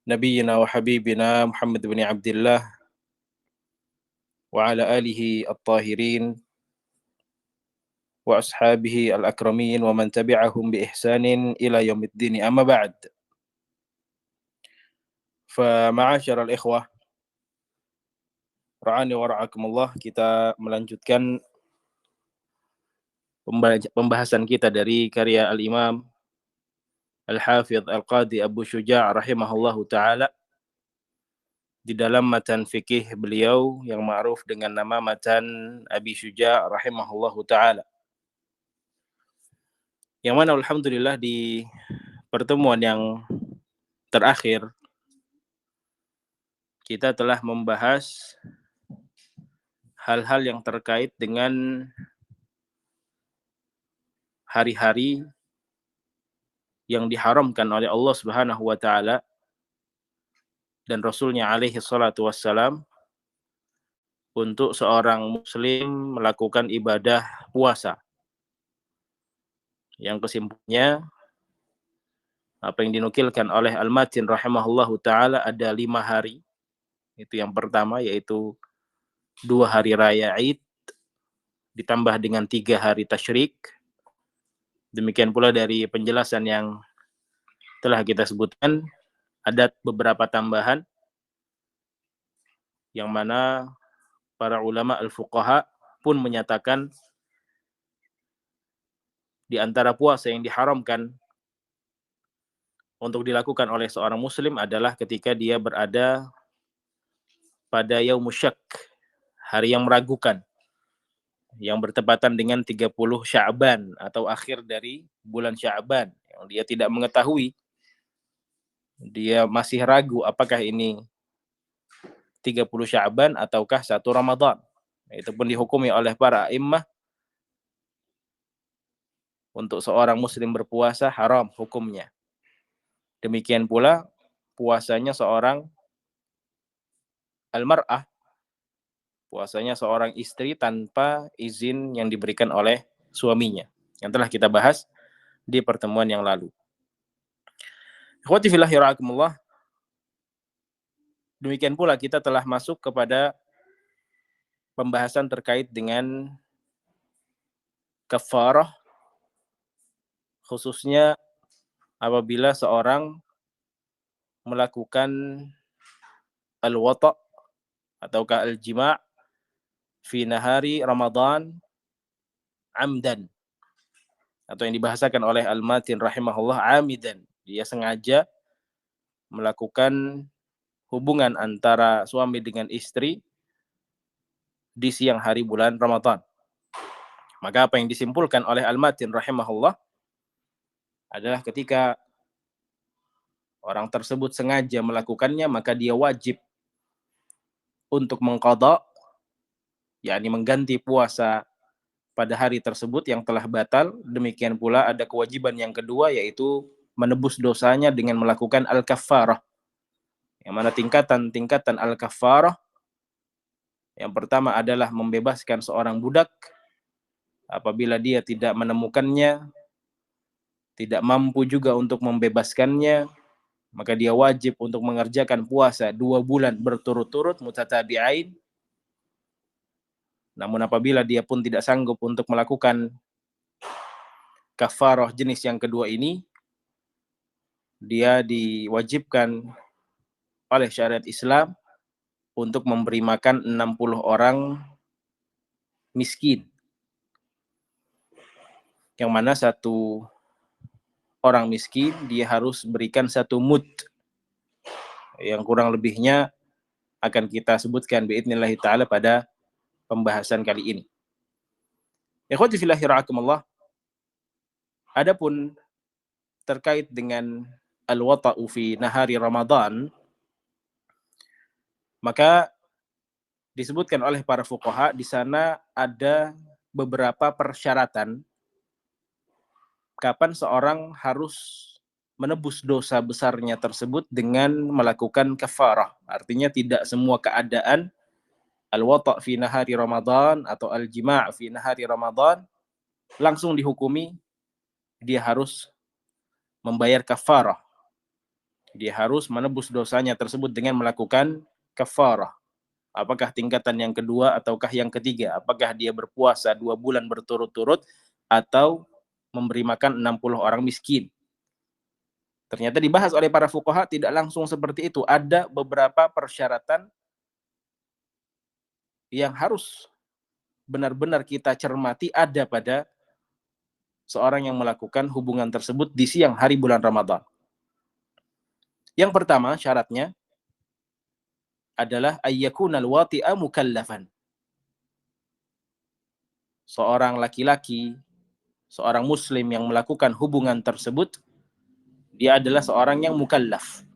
نبينا وحبيبنا محمد بن عبد الله وعلى آله الطاهرين وأصحابه الأكرمين ومن تبعهم بإحسان إلى يوم الدين أما بعد فمعاشر الإخوة ra'ani wa ra'akumullah, kita melanjutkan pembahasan kita dari karya Al-Imam Al-Hafidh Al-Qadhi Abu Syuja' rahimahullahu ta'ala di dalam matan fikih beliau yang ma'ruf dengan nama matan Abi Syuja' rahimahullahu ta'ala, yang mana alhamdulillah di pertemuan yang terakhir kita telah membahas hal-hal yang terkait dengan hari-hari yang diharamkan oleh Allah Subhanahu wa taala dan Rasulnya alaihi salatu wassalam untuk seorang muslim melakukan ibadah puasa. Yang kesimpulannya apa yang dinukilkan oleh Al-Matin rahimahullahu taala ada 5 hari. Itu yang pertama, yaitu 2 hari raya Id ditambah dengan 3 hari tasyrik. Demikian pula dari penjelasan yang telah kita sebutkan, ada beberapa tambahan yang mana para ulama al-fuqaha pun menyatakan di antara puasa yang diharamkan untuk dilakukan oleh seorang muslim adalah ketika dia berada pada yaumus syak, hari yang meragukan, yang bertepatan dengan 30 Sya'ban atau akhir dari bulan Sya'ban, yang dia tidak mengetahui, dia masih ragu apakah ini 30 Sya'ban ataukah 1 Ramadan. Itu pun dihukumi oleh para a'immah untuk seorang muslim berpuasa haram hukumnya. Demikian pula puasanya seorang al-mar'ah, puasanya seorang istri tanpa izin yang diberikan oleh suaminya, yang telah kita bahas di pertemuan yang lalu. Ikhwati fillah rahimakumullah, demikian pula kita telah masuk kepada pembahasan terkait dengan kafarah, khususnya apabila seorang melakukan al-wata' ataukah al-jima' fi nahari Ramadan amdan, atau yang dibahasakan oleh Al-Matin rahimahullah amidan, dia sengaja melakukan hubungan antara suami dengan istri di siang hari bulan Ramadan. Maka apa yang disimpulkan oleh Al-Matin rahimahullah adalah ketika orang tersebut sengaja melakukannya, maka dia wajib untuk mengqadha, yakni mengganti puasa pada hari tersebut yang telah batal. Demikian pula ada kewajiban yang kedua, yaitu menebus dosanya dengan melakukan al-kaffarah. Yang mana tingkatan-tingkatan al-kaffarah, yang pertama adalah membebaskan seorang budak. Apabila dia tidak menemukannya, tidak mampu juga untuk membebaskannya, maka dia wajib untuk mengerjakan puasa 2 bulan berturut-turut mutatabi'ain. Namun apabila dia pun tidak sanggup untuk melakukan kafarah jenis yang kedua ini, dia diwajibkan oleh syariat Islam untuk memberi makan 60 orang miskin, yang mana satu orang miskin dia harus berikan 1 mud, yang kurang lebihnya akan kita sebutkan biidznillah ta'ala pada pembahasan kali ini. Ikhwati fillah rahimakumullah, adapun terkait dengan al-wata'u fi nahari Ramadan, maka disebutkan oleh para fuqaha di sana ada beberapa persyaratan kapan seorang harus menebus dosa besarnya tersebut dengan melakukan kafarah. Artinya tidak semua keadaan al-wata' fi nahari Ramadan atau al-jima' fi nahari Ramadan langsung dihukumi dia harus membayar kafarah. Dia harus menebus dosanya tersebut dengan melakukan kafarah. Apakah tingkatan yang kedua ataukah yang ketiga? Apakah dia berpuasa 2 bulan berturut-turut atau memberi makan 60 orang miskin? Ternyata dibahas oleh para fuqaha tidak langsung seperti itu. Ada beberapa persyaratan yang harus benar-benar kita cermati ada pada seorang yang melakukan hubungan tersebut di siang hari bulan Ramadan. Yang pertama syaratnya adalah ayyakunal wati'a mukallafan. Seorang laki-laki, seorang muslim yang melakukan hubungan tersebut, dia adalah seorang yang mukallaf.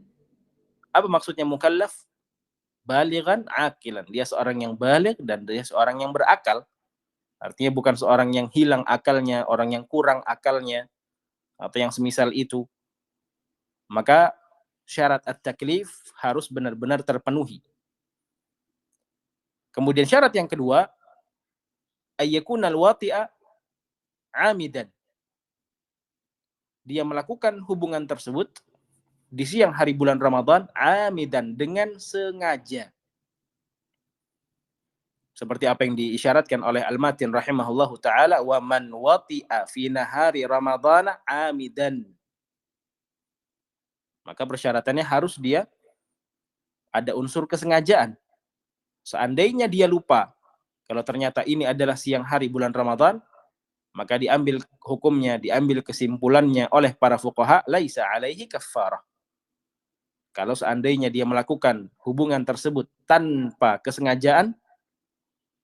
Apa maksudnya mukallaf? Balighan aqilan. Dia seorang yang baligh dan dia seorang yang berakal. Artinya bukan seorang yang hilang akalnya, orang yang kurang akalnya, atau yang semisal itu. Maka syarat at-taklif harus benar-benar terpenuhi. Kemudian syarat yang kedua, ayyakunal wati'a amidan. Dia melakukan hubungan tersebut di siang hari bulan Ramadan amidan, dengan sengaja. Seperti apa yang diisyaratkan oleh Al-Matin rahimahullahu taala, wa man wati'a fi nahari ramadhana amidan. Maka persyaratannya harus dia ada unsur kesengajaan. Seandainya dia lupa kalau ternyata ini adalah siang hari bulan Ramadan, maka diambil hukumnya, diambil kesimpulannya oleh para fuqaha, laisa alaihi kaffarah. Kalau seandainya dia melakukan hubungan tersebut tanpa kesengajaan,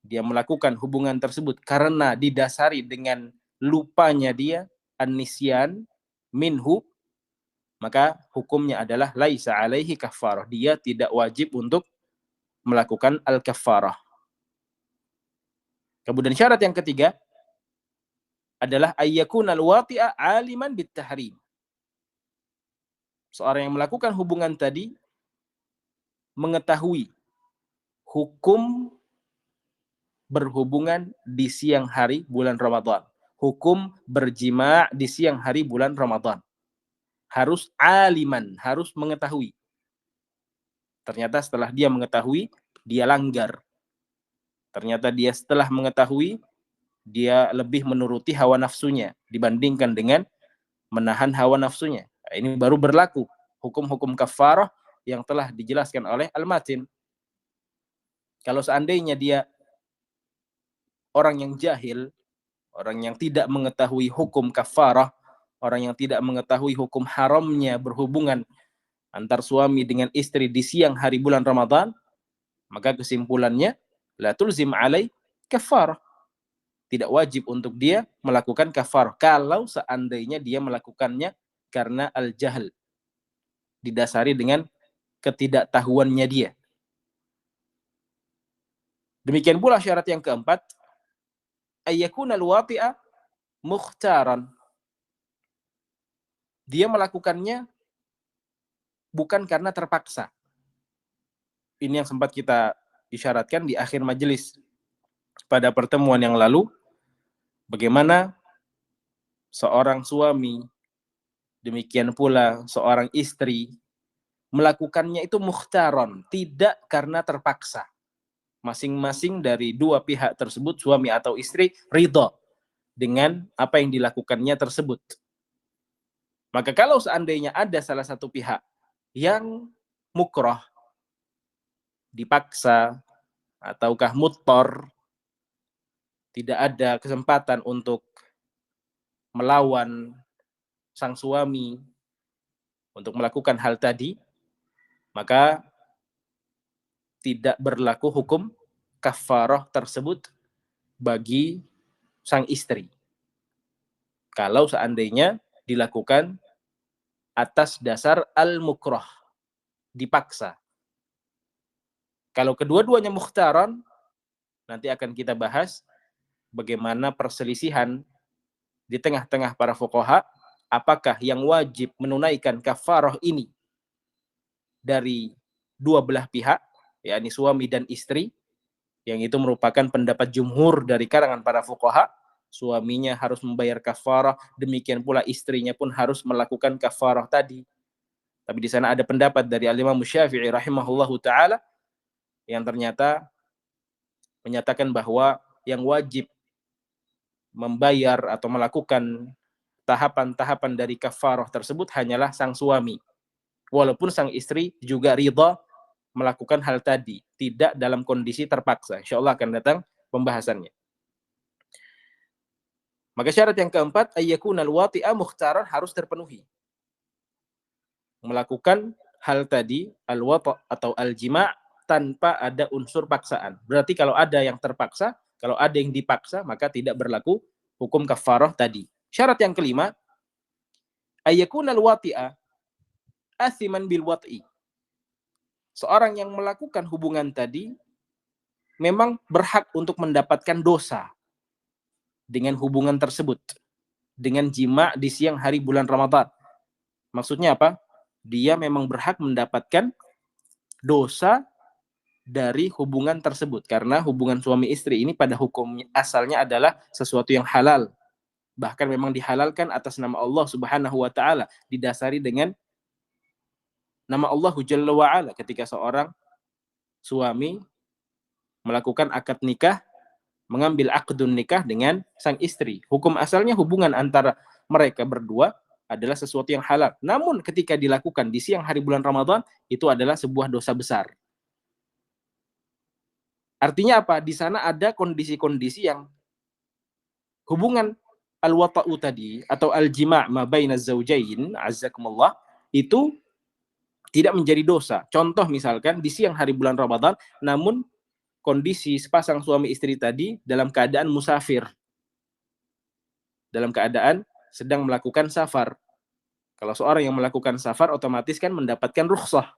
dia melakukan hubungan tersebut karena didasari dengan lupanya dia, an-nisyan minhu, maka hukumnya adalah laisa alaihi kaffarah. Dia tidak wajib untuk melakukan al-kaffarah. Kemudian syarat yang ketiga adalah ayyakunal wati'a aliman bit-tahrim. Seorang yang melakukan hubungan tadi mengetahui hukum berhubungan di siang hari bulan Ramadan. Hukum berjima' di siang hari bulan Ramadan. Harus aliman, harus mengetahui. Ternyata setelah dia mengetahui, dia langgar. Ternyata dia setelah mengetahui, dia lebih menuruti hawa nafsunya dibandingkan dengan menahan hawa nafsunya. Ini baru berlaku hukum-hukum kafarah yang telah dijelaskan oleh Al-Matin. Kalau seandainya dia orang yang jahil, orang yang tidak mengetahui hukum kafarah, orang yang tidak mengetahui hukum haramnya berhubungan antar suami dengan istri di siang hari bulan Ramadan, maka kesimpulannya la tulzim alai kafarah. Tidak wajib untuk dia melakukan kafarah kalau seandainya dia melakukannya karena al-jahl, didasari dengan ketidaktahuannya dia. Demikian pula syarat yang keempat, ayyakunal wati'a mukhtaran. Dia melakukannya bukan karena terpaksa. Ini yang sempat kita isyaratkan di akhir majelis pada pertemuan yang lalu, bagaimana seorang suami, demikian pula seorang istri, melakukannya itu mukhtaron, tidak karena terpaksa. Masing-masing dari dua pihak tersebut, suami atau istri, ridha dengan apa yang dilakukannya tersebut. Maka kalau seandainya ada salah satu pihak yang mukrah, dipaksa, ataukah muttor, tidak ada kesempatan untuk melawan sang suami untuk melakukan hal tadi, maka tidak berlaku hukum kafarah tersebut bagi sang istri. Kalau seandainya dilakukan atas dasar al-mukrah, dipaksa. Kalau kedua-duanya mukhtaran, nanti akan kita bahas bagaimana perselisihan di tengah-tengah para fuqaha, apakah yang wajib menunaikan kafarah ini dari dua belah pihak, yakni suami dan istri, yang itu merupakan pendapat jumhur dari kalangan para fuqaha. Suaminya harus membayar kafarah, demikian pula istrinya pun harus melakukan kafarah tadi. Tapi di sana ada pendapat dari Al-Imam Syafi'i rahimahullahu taala yang ternyata menyatakan bahwa yang wajib membayar atau melakukan tahapan-tahapan dari kafarah tersebut hanyalah sang suami. Walaupun sang istri juga ridha melakukan hal tadi, tidak dalam kondisi terpaksa. Insyaallah akan datang pembahasannya. Maka syarat yang keempat, ayyakunal wati'a mukhtaran, harus terpenuhi. Melakukan hal tadi, al-wata' atau al-jima' tanpa ada unsur paksaan. Berarti kalau ada yang terpaksa, kalau ada yang dipaksa, maka tidak berlaku hukum kafarah tadi. Syarat yang kelima, ayyakunal wati'a athiman bil wat'i. Seorang yang melakukan hubungan tadi memang berhak untuk mendapatkan dosa dengan hubungan tersebut, dengan jima' di siang hari bulan Ramadan. Maksudnya apa? Dia memang berhak mendapatkan dosa dari hubungan tersebut. Karena hubungan suami istri ini pada hukum asalnya adalah sesuatu yang halal. Bahkan memang dihalalkan atas nama Allah Subhanahu wa taala, didasari dengan nama Allah Jalla wa ala. Ketika seorang suami melakukan akad nikah, mengambil akdun nikah dengan sang istri. Hukum asalnya hubungan antara mereka berdua adalah sesuatu yang halal. Namun ketika dilakukan di siang hari bulan Ramadan, itu adalah sebuah dosa besar. Artinya apa? Di sana ada kondisi-kondisi yang hubungan al-wata'u tadi atau al-jima' ma baina zaujain, azzakumullah, itu tidak menjadi dosa. Contoh misalkan di siang hari bulan Ramadan, namun kondisi sepasang suami istri tadi dalam keadaan musafir. Dalam keadaan sedang melakukan safar. Kalau seorang yang melakukan safar otomatis kan mendapatkan rukhsah.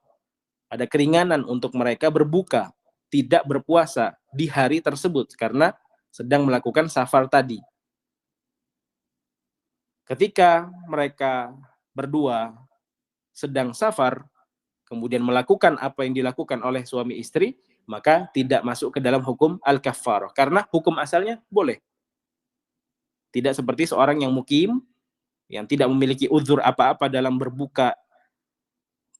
Ada keringanan untuk mereka berbuka, tidak berpuasa di hari tersebut karena sedang melakukan safar tadi. Ketika mereka berdua sedang safar, kemudian melakukan apa yang dilakukan oleh suami istri, maka tidak masuk ke dalam hukum al-kaffarah. Karena hukum asalnya boleh. Tidak seperti seorang yang mukim, yang tidak memiliki uzur apa-apa dalam berbuka,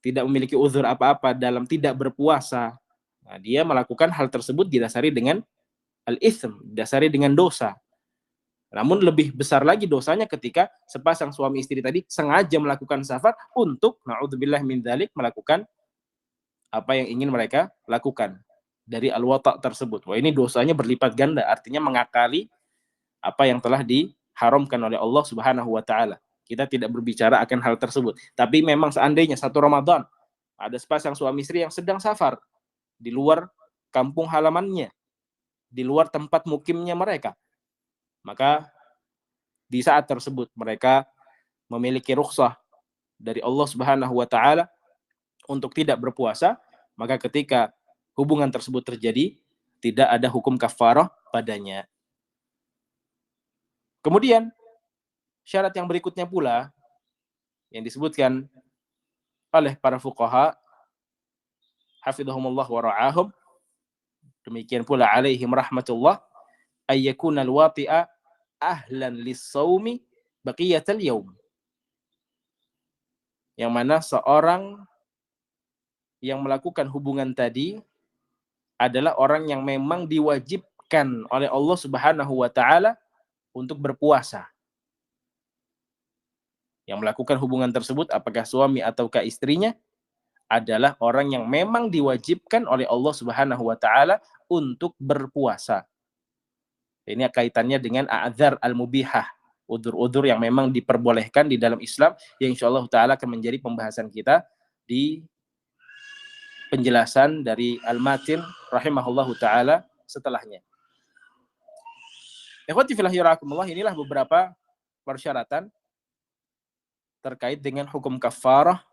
tidak memiliki uzur apa-apa dalam tidak berpuasa. Nah, dia melakukan hal tersebut didasari dengan al-ithm, didasari dengan dosa. Namun lebih besar lagi dosanya ketika sepasang suami istri tadi sengaja melakukan safar untuk, na'udzubillah min dzalik, melakukan apa yang ingin mereka lakukan dari al-wata' tersebut. Wah, ini dosanya berlipat ganda, artinya mengakali apa yang telah diharamkan oleh Allah Subhanahu wa taala. Kita tidak berbicara akan hal tersebut. Tapi memang seandainya satu Ramadan ada sepasang suami istri yang sedang safar di luar kampung halamannya, di luar tempat mukimnya mereka, maka di saat tersebut mereka memiliki rukhsah dari Allah Subhanahu wa taala untuk tidak berpuasa, maka ketika hubungan tersebut terjadi, tidak ada hukum kafarah padanya. Kemudian syarat yang berikutnya pula yang disebutkan oleh para fuqaha hafizahumullah wa ra'ahum, demikian pula alaihim rahmatullah, ayyakuna al-wati'a ahlan lis-shaumi baqiyatal yaum. Yang mana seorang yang melakukan hubungan tadi adalah orang yang memang diwajibkan oleh Allah Subhanahu wa taala untuk berpuasa. Yang melakukan hubungan tersebut apakah suami ataukah istrinya adalah orang yang memang diwajibkan oleh Allah Subhanahu wa taala untuk berpuasa. Ini kaitannya dengan a'dzar al-mubihah, udzur-udzur yang memang diperbolehkan di dalam Islam, yang insyaallah taala akan menjadi pembahasan kita di penjelasan dari Al-Matin rahimahullahu taala setelahnya. Ikhwati fillah yarakumullah, inilah beberapa persyaratan terkait dengan hukum kafarah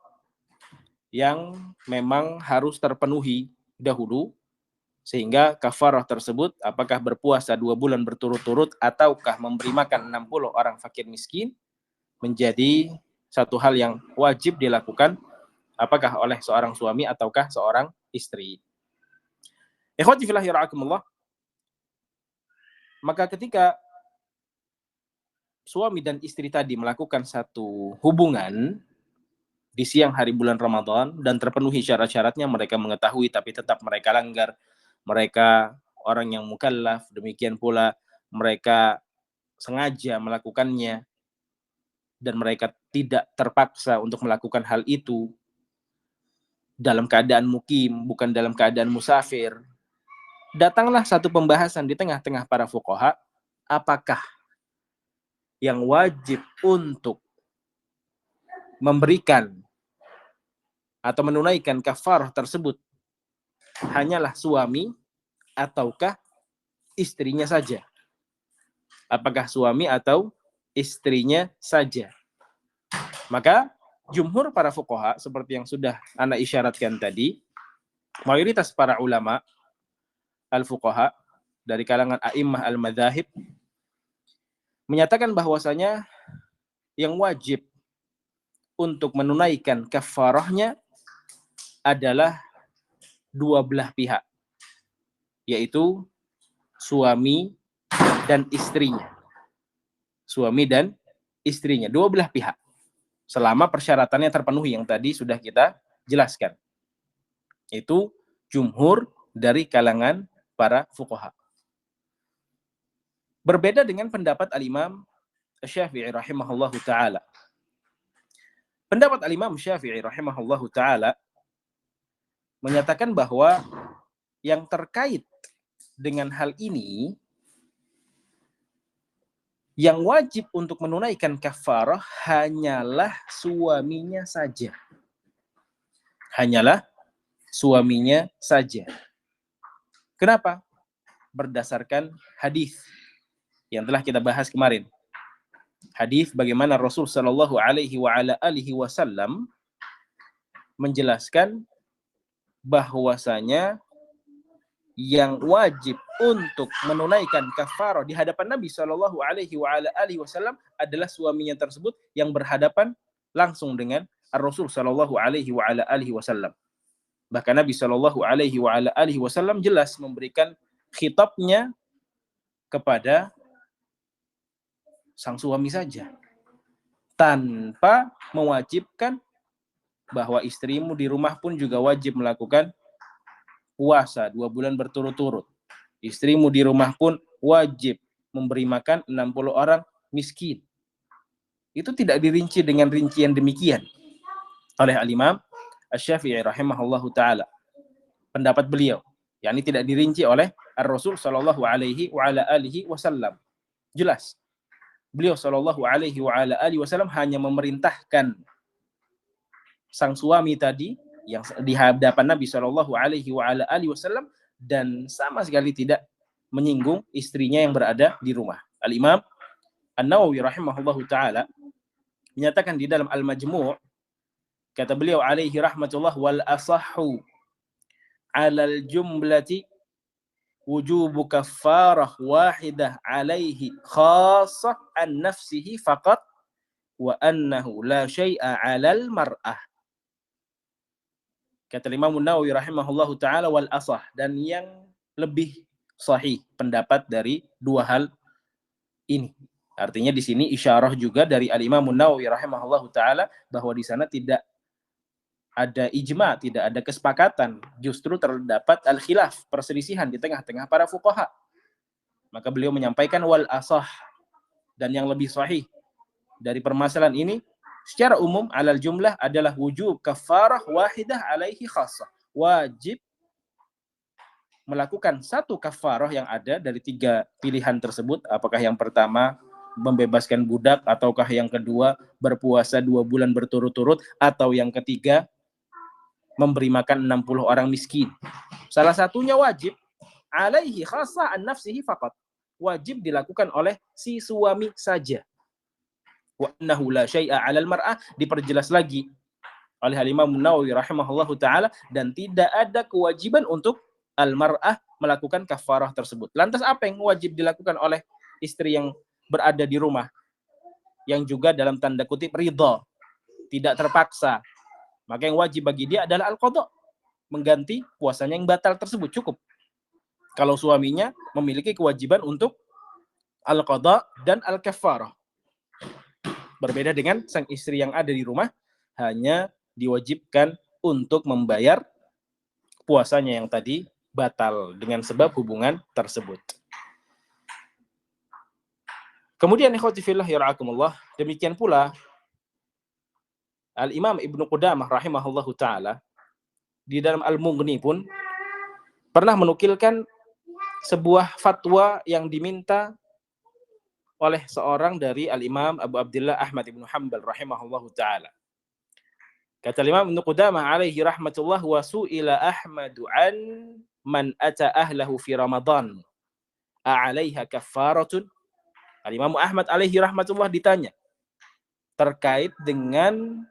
yang memang harus terpenuhi dahulu, sehingga kafarah tersebut apakah berpuasa 2 bulan berturut-turut ataukah memberi makan 60 orang fakir miskin menjadi satu hal yang wajib dilakukan apakah oleh seorang suami ataukah seorang istri. Ikhwati fillah yarakumullah, maka ketika suami dan istri tadi melakukan satu hubungan di siang hari bulan Ramadan dan terpenuhi syarat-syaratnya, mereka mengetahui tapi tetap mereka langgar, mereka orang yang mukallaf, demikian pula mereka sengaja melakukannya dan mereka tidak terpaksa untuk melakukan hal itu dalam keadaan mukim, bukan dalam keadaan musafir. Datanglah satu pembahasan di tengah-tengah para fuqaha, apakah yang wajib untuk memberikan atau menunaikan kafarah tersebut hanyalah suami ataukah istrinya saja? Apakah suami atau istrinya saja? Maka jumhur para fuqaha seperti yang sudah ana isyaratkan tadi, mayoritas para ulama al-fuqaha dari kalangan a'immah al-madzahib menyatakan bahwasanya yang wajib untuk menunaikan kafarahnya adalah dua belah pihak, yaitu suami dan istrinya. Suami dan istrinya, dua belah pihak. Selama persyaratannya terpenuhi yang tadi sudah kita jelaskan. Itu jumhur dari kalangan para fuqaha. Berbeda dengan pendapat al-Imam Syafi'i rahimahullahu ta'ala. Pendapat al-Imam Syafi'i rahimahullahu ta'ala menyatakan bahwa yang terkait dengan hal ini, yang wajib untuk menunaikan kafarah hanyalah suaminya saja. Hanyalah suaminya saja. Kenapa? Berdasarkan hadis yang telah kita bahas kemarin. Hadis bagaimana Rasul sallallahu alaihi wasallam menjelaskan bahwasanya yang wajib untuk menunaikan kafarah di hadapan Nabi sallallahu alaihi wasallam adalah suaminya tersebut yang berhadapan langsung dengan Rasul sallallahu alaihi wasallam. Bahkan Nabi sallallahu alaihi wasallam jelas memberikan khitabnya kepada sang suami saja, tanpa mewajibkan bahwa istrimu di rumah pun juga wajib melakukan puasa 2 bulan berturut-turut. Istrimu di rumah pun wajib memberi makan 60 orang miskin. Itu tidak dirinci dengan rincian demikian oleh al-Imam Asy-Syafi'i rahimahullahu taala. Pendapat beliau, yakni tidak dirinci oleh Ar-Rasul sallallahu alaihi wasallam. Jelas. Beliau sallallahu alaihi wasallam hanya memerintahkan sang suami tadi yang di hadapan Nabi sallallahu alaihi wasallam dan sama sekali tidak menyinggung istrinya yang berada di rumah. Al-Imam An-Nawawi rahimahullahu taala menyatakan di dalam Al-Majmu', kata beliau alaihi rahmatullah, wal asahhu 'alal jumlati wujubu kaffarah wahidah alaihi khassah an nafsihi faqat wa annahu la syai'a 'alal mar'ah. Kata Imam Nawawi rahimahullahu taala, wal asah, dan yang lebih sahih pendapat dari dua hal ini. Artinya di sini isyarah juga dari al-Imam Nawawi rahimahullahu taala bahwa di sana tidak ada ijma, tidak ada kesepakatan, justru terdapat al-khilaf, perselisihan di tengah-tengah para fuqaha. Maka beliau menyampaikan wal asah, dan yang lebih sahih dari permasalahan ini secara umum alal jumlah adalah wujub kafarah wahidah alaihi khassah. Wajib melakukan satu kafarah yang ada dari 3 pilihan tersebut. Apakah yang pertama membebaskan budak, ataukah yang kedua berpuasa 2 bulan berturut-turut, atau yang ketiga memberi makan 60 orang miskin. Salah satunya wajib alaihi khassah an nafsihi faqat. Wajib dilakukan oleh si suami saja. Wa annahu la syai'a 'alal mar'ah, diperjelas lagi oleh Imam Nawawi rahimahullahu taala, dan tidak ada kewajiban untuk al-mar'ah melakukan kafarah tersebut. Lantas apa yang wajib dilakukan oleh istri yang berada di rumah, yang juga dalam tanda kutip ridha, tidak terpaksa? Maka yang wajib bagi dia adalah al-qadha, mengganti puasanya yang batal tersebut, cukup. Kalau suaminya memiliki kewajiban untuk al-qadha dan al-kafarah. Berbeda dengan sang istri yang ada di rumah, hanya diwajibkan untuk membayar puasanya yang tadi batal dengan sebab hubungan tersebut. Kemudian ikhwati fillah yara'akumullah, demikian pula Al-Imam Ibnu Qudamah rahimahullahu taala di dalam Al-Mughni pun pernah menukilkan sebuah fatwa yang diminta oleh seorang dari Al-Imam Abu Abdullah Ahmad Ibnu Hanbal rahimahullahu taala. Kata Imam Ibnu Qudamah alaihi rahmatullah, wa su'ila Ahmadu an man ata ahlahu fi Ramadan a'alaiha kaffaratun. Al-Imam Ahmad alaihi rahmatullah ditanya terkait dengan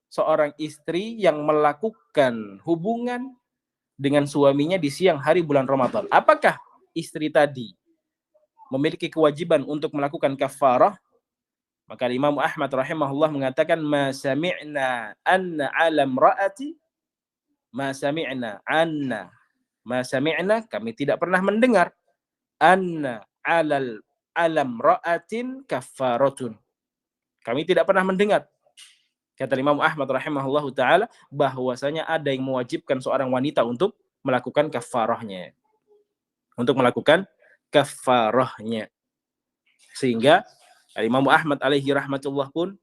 seorang istri yang melakukan hubungan dengan suaminya di siang hari bulan Ramadan. Apakah istri tadi memiliki kewajiban untuk melakukan kafarah? Maka Imam Ahmad rahimahullah mengatakan, ma sami'na anna alam ra'ati, ma sami'na anna, ma sami'na, kami tidak pernah mendengar, anna alam ra'atin kafaratun. Kami tidak pernah mendengar, kata Imam Ahmad rahimahullahu taala, bahwasanya ada yang mewajibkan seorang wanita untuk melakukan kafarahnya. Untuk melakukan kafarahnya. Sehingga Imam Ahmad alaihi rahmatullah pun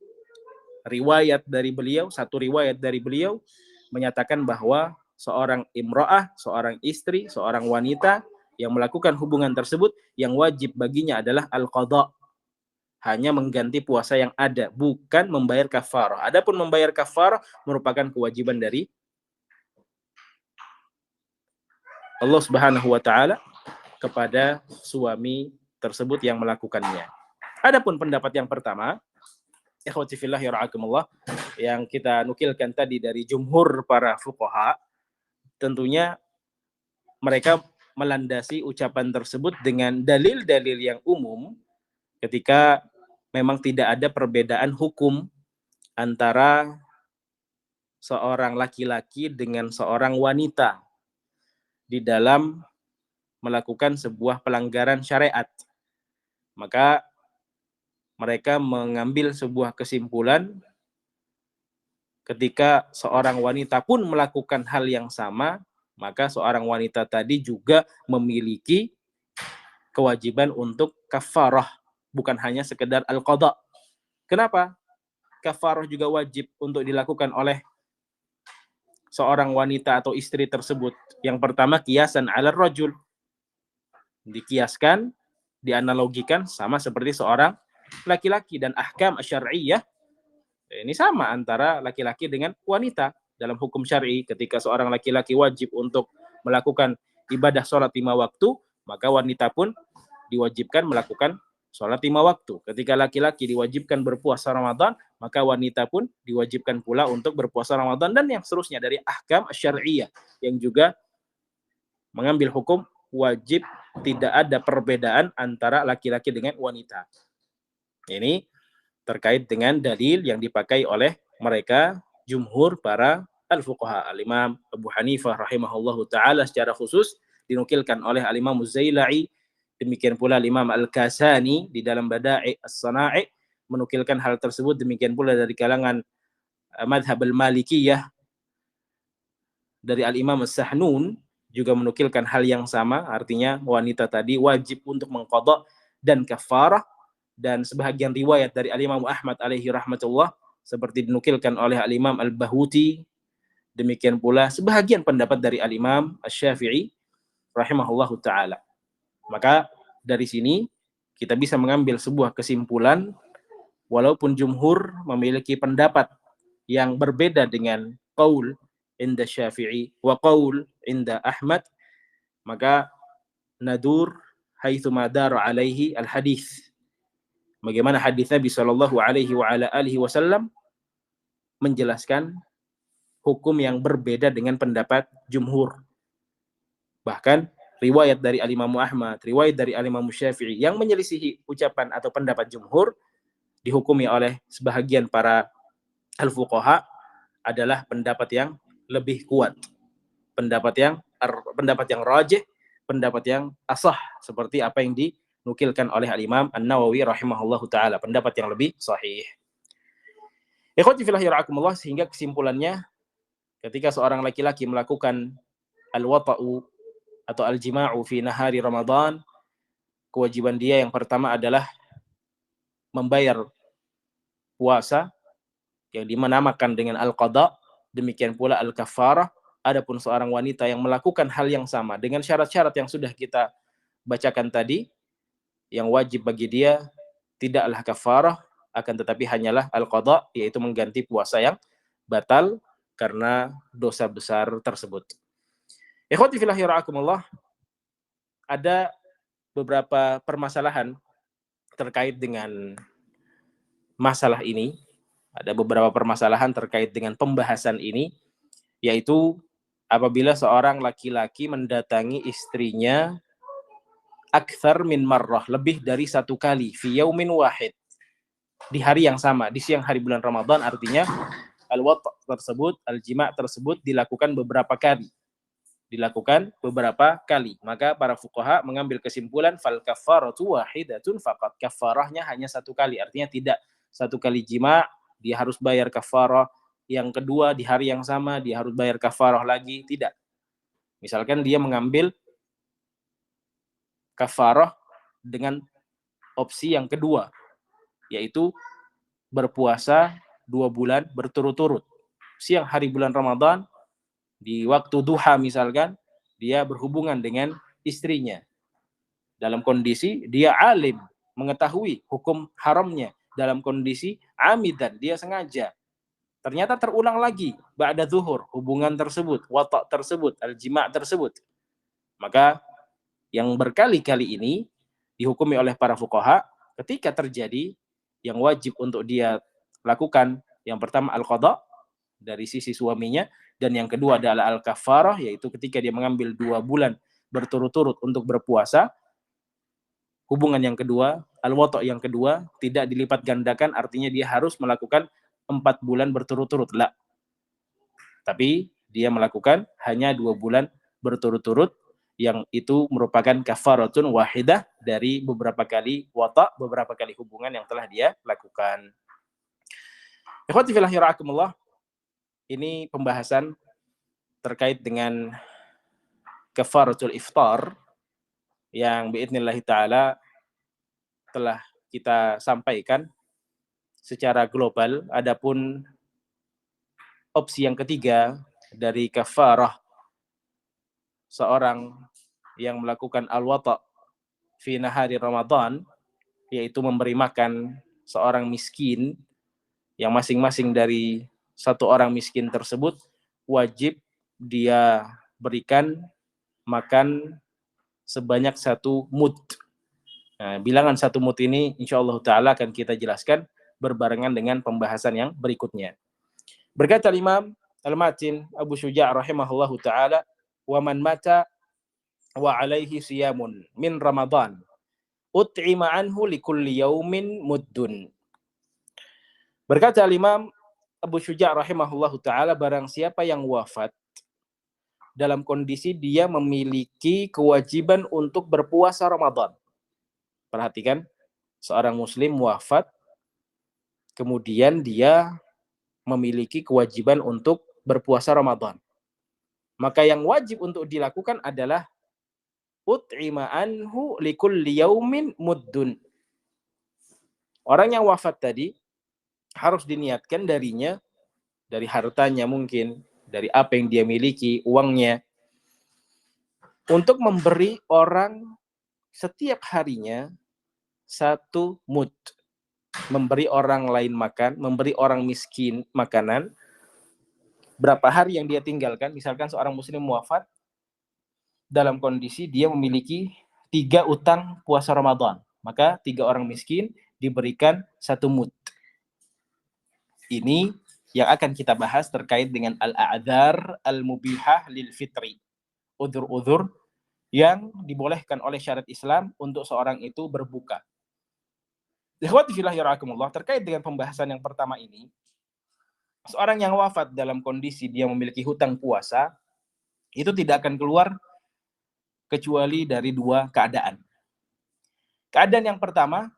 satu riwayat dari beliau menyatakan bahwa seorang imra'ah, seorang istri, seorang wanita yang melakukan hubungan tersebut, yang wajib baginya adalah al-qadha, hanya mengganti puasa yang ada, bukan membayar kafarah. Adapun membayar kafarah merupakan kewajiban dari Allah Subhanahu wa taala kepada suami tersebut yang melakukannya. Adapun pendapat yang pertama, ikhwati fillah yara'akumullah, yang kita nukilkan tadi dari jumhur para fuqaha, tentunya mereka melandasi ucapan tersebut dengan dalil-dalil yang umum ketika memang tidak ada perbedaan hukum antara seorang laki-laki dengan seorang wanita di dalam melakukan sebuah pelanggaran syariat. Maka mereka mengambil sebuah kesimpulan ketika seorang wanita pun melakukan hal yang sama, maka seorang wanita tadi juga memiliki kewajiban untuk kafarah, bukan hanya sekedar al-qadha. Kenapa? Kafarah juga wajib untuk dilakukan oleh seorang wanita atau istri tersebut. Yang pertama, kiasan 'ala rajul. Dikiaskan, dianalogikan sama seperti seorang laki-laki, dan ahkam syar'iyyah ini sama antara laki-laki dengan wanita dalam hukum syar'i. Ketika seorang laki-laki wajib untuk melakukan ibadah sholat 5 waktu, maka wanita pun diwajibkan melakukan sholat 5 waktu. Ketika laki-laki diwajibkan berpuasa Ramadan, maka wanita pun diwajibkan pula untuk berpuasa Ramadan, dan yang seterusnya dari ahkam syar'iyyah yang juga mengambil hukum wajib, tidak ada perbedaan antara laki-laki dengan wanita. Ini terkait dengan dalil yang dipakai oleh mereka jumhur para al-fuqaha. Al-Imam Abu Hanifah rahimahullahu taala secara khusus dinukilkan oleh Al-Imam Az-Zailai, demikian pula Al-Imam Al-Kasani di dalam Bada'i As-Sana'i menukilkan hal tersebut, demikian pula dari kalangan madhab al-Malikiyah dari Al-Imam As-Sahnun juga menukilkan hal yang sama, artinya wanita tadi wajib untuk mengqadha dan kafarah. Dan sebahagian riwayat dari Al-Imam Ahmad alaihi rahmatullah seperti dinukilkan oleh Al-Imam Al-Bahuti, demikian pula sebahagian pendapat dari Al-Imam Asy-Syafi'i rahimahullahu taala. Maka dari sini kita bisa mengambil sebuah kesimpulan, walaupun jumhur memiliki pendapat yang berbeda dengan qaul inda Syafi'i wa qaul inda Ahmad, maka nadur haitsu madar alaihi al-hadis. Bagaimana hadis Nabi sallallahu alaihi wa ala alihi wasallam menjelaskan hukum yang berbeda dengan pendapat jumhur. Bahkan riwayat dari Al-Imam Ahmad, riwayat dari Al-Imam Syafi'i yang menyelisihi ucapan atau pendapat jumhur dihukumi oleh sebahagian para al-fuqaha adalah pendapat yang lebih kuat. Pendapat yang rajih, pendapat yang asah, seperti apa yang dinukilkan oleh Al-Imam An-Nawawi rahimahullahu taala, pendapat yang lebih sahih. Ikhwati fillah yarhakumullah, sehingga kesimpulannya ketika seorang laki-laki melakukan al-wata'u atau al-jima'u fi nahari Ramadan, kewajiban dia yang pertama adalah membayar puasa yang dinamakan dengan al-qada, demikian pula al-kafarah. Adapun seorang wanita yang melakukan hal yang sama dengan syarat-syarat yang sudah kita bacakan tadi, yang wajib bagi dia tidaklah kafarah, akan tetapi hanyalah al-qada, yaitu mengganti puasa yang batal karena dosa besar tersebut. Ikhwati fillah yarhakumullah, ada beberapa permasalahan terkait dengan masalah ini. Ada beberapa permasalahan terkait dengan pembahasan ini, yaitu apabila seorang laki-laki mendatangi istrinya akthar min marrah, lebih dari satu kali, fi yaumin wahid, di hari yang sama, di siang hari bulan Ramadan, artinya al-wat' tersebut, al-jima' tersebut dilakukan beberapa kali. Maka para fuqaha mengambil kesimpulan fal kafaratu wahidatun faqat, kafarahnya hanya satu kali, artinya tidak satu kali jima' dia harus bayar kafarah, yang kedua di hari yang sama dia harus bayar kafarah lagi, tidak. Misalkan dia mengambil kafarah dengan opsi yang kedua, yaitu berpuasa 2 bulan berturut-turut. Siang hari bulan Ramadan, di waktu duha misalkan, dia berhubungan dengan istrinya. Dalam kondisi dia alim, mengetahui hukum haramnya. Dalam kondisi amidan, dia sengaja. Ternyata terulang lagi, ba'da zuhur, hubungan tersebut, wata' tersebut, al-jima' tersebut. Maka yang berkali-kali ini dihukumi oleh para fuqaha, ketika terjadi, yang wajib untuk dia lakukan, yang pertama al-qada dari sisi suaminya, dan yang kedua adalah al-kafarah, yaitu ketika dia mengambil 2 bulan berturut-turut untuk berpuasa. Hubungan yang kedua, al-wata' yang kedua, tidak dilipat gandakan, artinya dia harus melakukan 4 bulan berturut-turut. La. Tapi dia melakukan hanya 2 bulan berturut-turut, yang itu merupakan kafaratun wahidah dari beberapa kali wata', beberapa kali hubungan yang telah dia lakukan. Ikhwati fillah yarhakumullah, ini pembahasan terkait dengan kafaratul iftar yang biidznillah ta'ala telah kita sampaikan secara global. Adapun opsi yang ketiga dari kafarah seorang yang melakukan al-wata' fi nahari Ramadan, yaitu memberi makan seorang miskin, yang masing-masing dari satu orang miskin tersebut wajib dia berikan makan sebanyak 1 mud. Nah, bilangan 1 mud ini insyaallah ta'ala akan kita jelaskan berbarengan dengan pembahasan yang berikutnya. Berkata Imam Al-Matin Abu Syuja' rahimahullahu ta'ala, wa man mata wa alaihi siyamun min Ramadan ut'ima anhu likulli yaumin muddun. Berkata Imam Abu Syuja' rahimahullahu ta'ala, barang siapa yang wafat dalam kondisi dia memiliki kewajiban untuk berpuasa Ramadan. Perhatikan, seorang muslim wafat, kemudian dia memiliki kewajiban untuk berpuasa Ramadan. Maka yang wajib untuk dilakukan adalah ut'ima anhu likulli yaumin muddun. Orang yang wafat tadi harus diniatkan darinya, dari hartanya mungkin, dari apa yang dia miliki, uangnya, untuk memberi orang setiap harinya 1 mud. Memberi orang lain makan, memberi orang miskin makanan, berapa hari yang dia tinggalkan. Misalkan seorang muslim wafat dalam kondisi dia memiliki 3 utang puasa Ramadan, maka 3 orang miskin diberikan 1 mud. Ini yang akan kita bahas terkait dengan al-a'dzar al-mubihah lil fitri. Udzur-udzur yang dibolehkan oleh syariat Islam untuk seorang itu berbuka. Ikhwati fillah yarhakumullah, terkait dengan pembahasan yang pertama ini, seorang yang wafat dalam kondisi dia memiliki hutang puasa, itu tidak akan keluar kecuali dari 2 keadaan. Keadaan yang pertama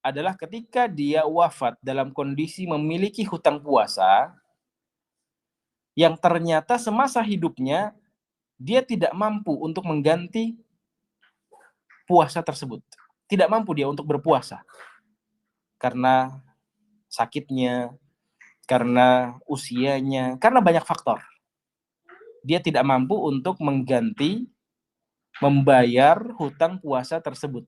adalah ketika dia wafat dalam kondisi memiliki hutang puasa yang ternyata semasa hidupnya dia tidak mampu untuk mengganti puasa tersebut. Tidak mampu dia untuk berpuasa. Karena sakitnya, karena usianya, karena banyak faktor. Dia tidak mampu untuk mengganti, membayar hutang puasa tersebut.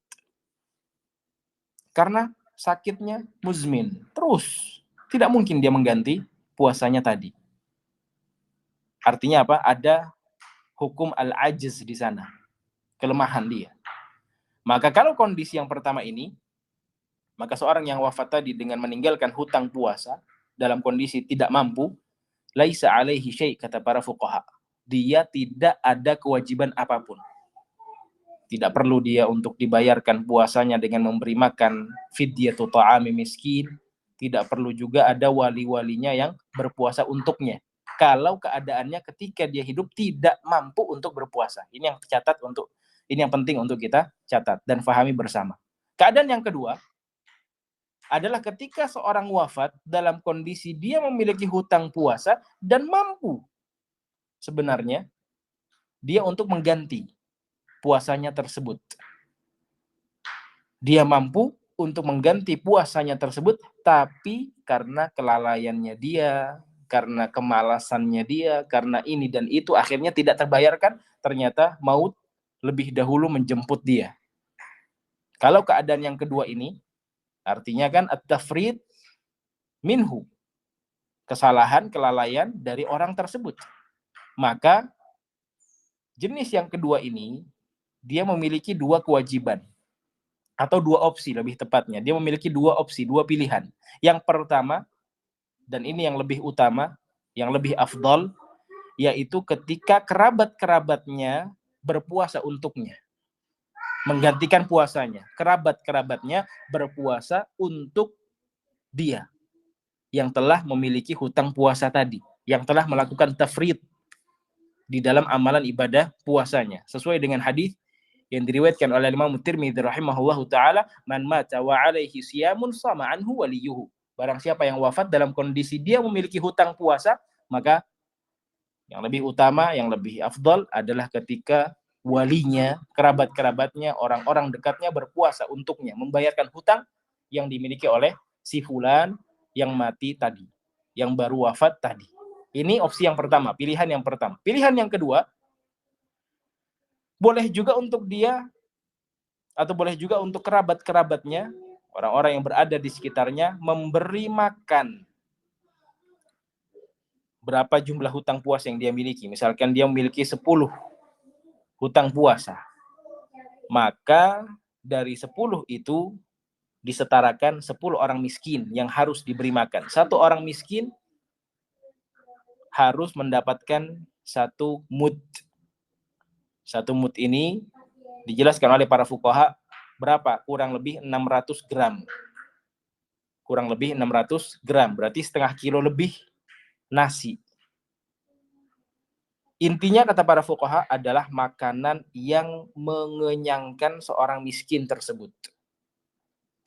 Karena sakitnya muzmin. Terus, tidak mungkin dia mengganti puasanya tadi. Artinya apa? Ada hukum al-ajiz di sana. Kelemahan dia. Maka kalau kondisi yang pertama ini, maka seorang yang wafat tadi dengan meninggalkan hutang puasa dalam kondisi tidak mampu, laisa alaihi syai' kata para fuqaha. Dia tidak ada kewajiban apapun. Tidak perlu dia untuk dibayarkan puasanya dengan memberi makan fidyatu ta'ami miskin. Tidak perlu juga ada wali-walinya yang berpuasa untuknya. Kalau keadaannya ketika dia hidup tidak mampu untuk berpuasa. Ini yang penting untuk kita catat dan fahami bersama. Keadaan yang kedua adalah ketika seorang wafat dalam kondisi dia memiliki hutang puasa dan mampu sebenarnya dia untuk mengganti puasanya tersebut. Dia mampu untuk mengganti puasanya tersebut, tapi karena kelalaiannya dia, karena kemalasannya dia, karena ini dan itu akhirnya tidak terbayarkan, ternyata maut lebih dahulu menjemput dia. Kalau keadaan yang kedua ini, artinya kan at-tafrid minhu, kesalahan, kelalaian dari orang tersebut. Maka jenis yang kedua ini, dia memiliki dua kewajiban. Atau dua opsi lebih tepatnya. Dia memiliki dua opsi, dua pilihan. Yang pertama, dan ini yang lebih utama, yang lebih afdol, yaitu ketika kerabat-kerabatnya berpuasa untuknya. Menggantikan puasanya. Kerabat-kerabatnya berpuasa untuk dia. Yang telah memiliki hutang puasa tadi. Yang telah melakukan tafrid di dalam amalan ibadah puasanya. Sesuai dengan hadis yang diriwayatkan oleh Imam Tirmidzi rahimahullahu taala, man mata wa alaihi siyamun sama anhu waliyuhu. Barang siapa yang wafat dalam kondisi dia memiliki hutang puasa, maka yang lebih utama, yang lebih afdal adalah ketika walinya, kerabat-kerabatnya, orang-orang dekatnya berpuasa untuknya, membayarkan hutang yang dimiliki oleh si fulan yang mati tadi, yang baru wafat tadi. Ini opsi yang pertama, pilihan yang pertama. Pilihan yang kedua, boleh juga untuk dia, atau boleh juga untuk kerabat-kerabatnya, orang-orang yang berada di sekitarnya, memberi makan berapa jumlah hutang puasa yang dia miliki. Misalkan dia memiliki 10 hutang puasa. Maka dari 10 itu disetarakan 10 orang miskin yang harus diberi makan. Satu orang miskin harus mendapatkan 1 mud. 1 mud ini dijelaskan oleh para fuqaha berapa? Kurang lebih 600 gram. Kurang lebih 600 gram. Berarti setengah kilo lebih nasi. Intinya kata para fuqaha adalah makanan yang mengenyangkan seorang miskin tersebut.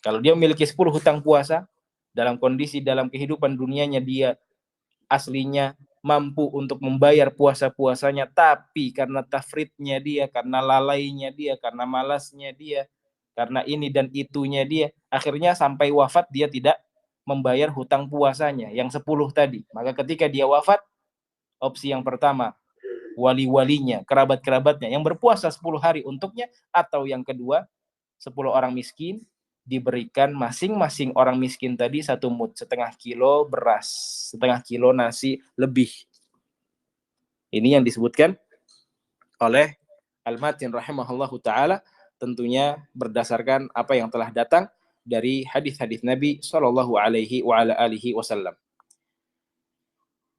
Kalau dia memiliki 10 hutang puasa, dalam kondisi dalam kehidupan dunianya dia aslinya mampu untuk membayar puasa-puasanya, tapi karena tafridnya dia, karena lalainya dia, karena malasnya dia, karena ini dan itunya dia, akhirnya sampai wafat dia tidak membayar hutang puasanya yang 10 tadi. Maka ketika dia wafat, opsi yang pertama, wali-walinya, kerabat-kerabatnya yang berpuasa 10 hari untuknya, atau yang kedua, 10 orang miskin diberikan masing-masing orang miskin tadi 1 mud, setengah kilo beras, setengah kilo nasi lebih. Ini yang disebutkan oleh Al-Matin rahimahullahu ta'ala, tentunya berdasarkan apa yang telah datang dari hadis-hadis Nabi sallallahu alaihi wa ala alihi wasallam.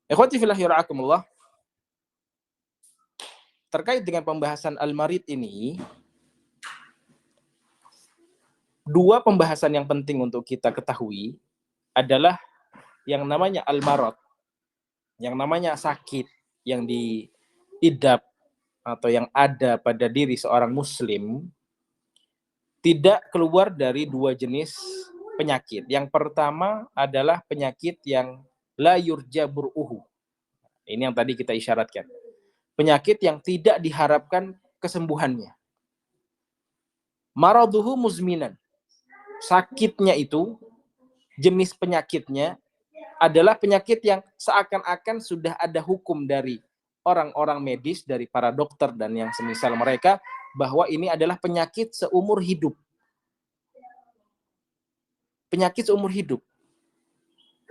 Ikhwati fillah yara'akumullah, terkait dengan pembahasan al-marid ini, dua pembahasan yang penting untuk kita ketahui adalah yang namanya al-marad, yang namanya sakit yang diidap atau yang ada pada diri seorang muslim, tidak keluar dari dua jenis penyakit. Yang pertama adalah penyakit yang la yurja bur'uhu. Ini yang tadi kita isyaratkan. Penyakit yang tidak diharapkan kesembuhannya. Maraduhu muzminan. Sakitnya itu, jenis penyakitnya adalah penyakit yang seakan-akan sudah ada hukum dari orang-orang medis, dari para dokter dan yang semisal mereka, bahwa ini adalah penyakit seumur hidup. Penyakit seumur hidup.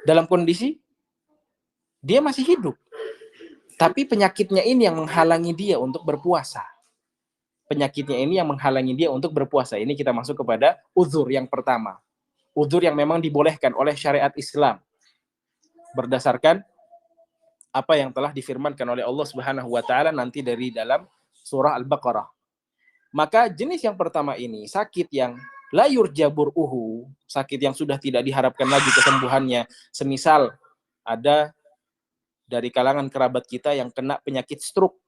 Dalam kondisi dia masih hidup. Tapi penyakitnya ini yang menghalangi dia untuk berpuasa. Penyakitnya ini yang menghalangi dia untuk berpuasa. Ini kita masuk kepada uzur yang pertama. Uzur yang memang dibolehkan oleh syariat Islam. Berdasarkan apa yang telah difirmankan oleh Allah Subhanahu wa taala nanti dari dalam surah Al-Baqarah. Maka jenis yang pertama ini, sakit yang la yurja bur'uhu, sakit yang sudah tidak diharapkan lagi kesembuhannya. Semisal ada dari kalangan kerabat kita yang kena penyakit stroke.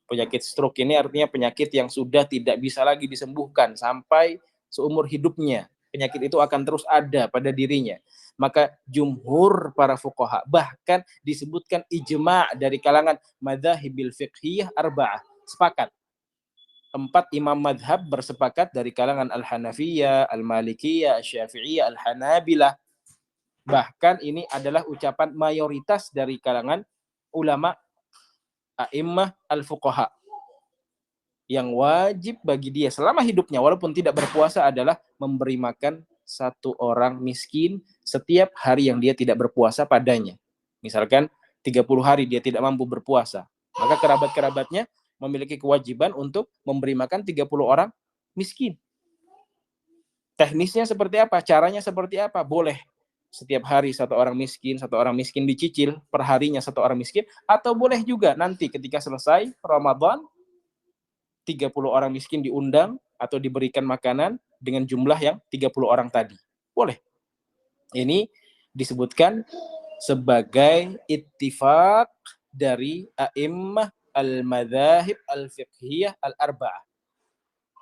Penyakit stroke ini artinya penyakit yang sudah tidak bisa lagi disembuhkan sampai seumur hidupnya. Penyakit itu akan terus ada pada dirinya. Maka jumhur para fuqaha, bahkan disebutkan ijma' dari kalangan madzahibil fiqhiyah arba'ah, sepakat. 4 imam madhab bersepakat dari kalangan Al-Hanafiyah, Al-Malikiyah, Al-Syafi'iyah, Al-Hanabilah. Bahkan ini adalah ucapan mayoritas dari kalangan ulama a'immah al-fuqaha. Yang wajib bagi dia selama hidupnya, walaupun tidak berpuasa, adalah memberi makan 1 orang miskin setiap hari yang dia tidak berpuasa padanya. Misalkan 30 hari dia tidak mampu berpuasa, maka kerabat-kerabatnya memiliki kewajiban untuk memberi makan 30 orang miskin. Teknisnya seperti apa? Caranya seperti apa? Boleh setiap hari 1 orang miskin dicicil, perharinya 1 orang miskin, atau boleh juga nanti ketika selesai Ramadan 30 orang miskin diundang atau diberikan makanan dengan jumlah yang 30 orang tadi. Boleh. Ini disebutkan sebagai ittifaq dari a'immah al-madzahib al-fiqhiyah al-arba'ah.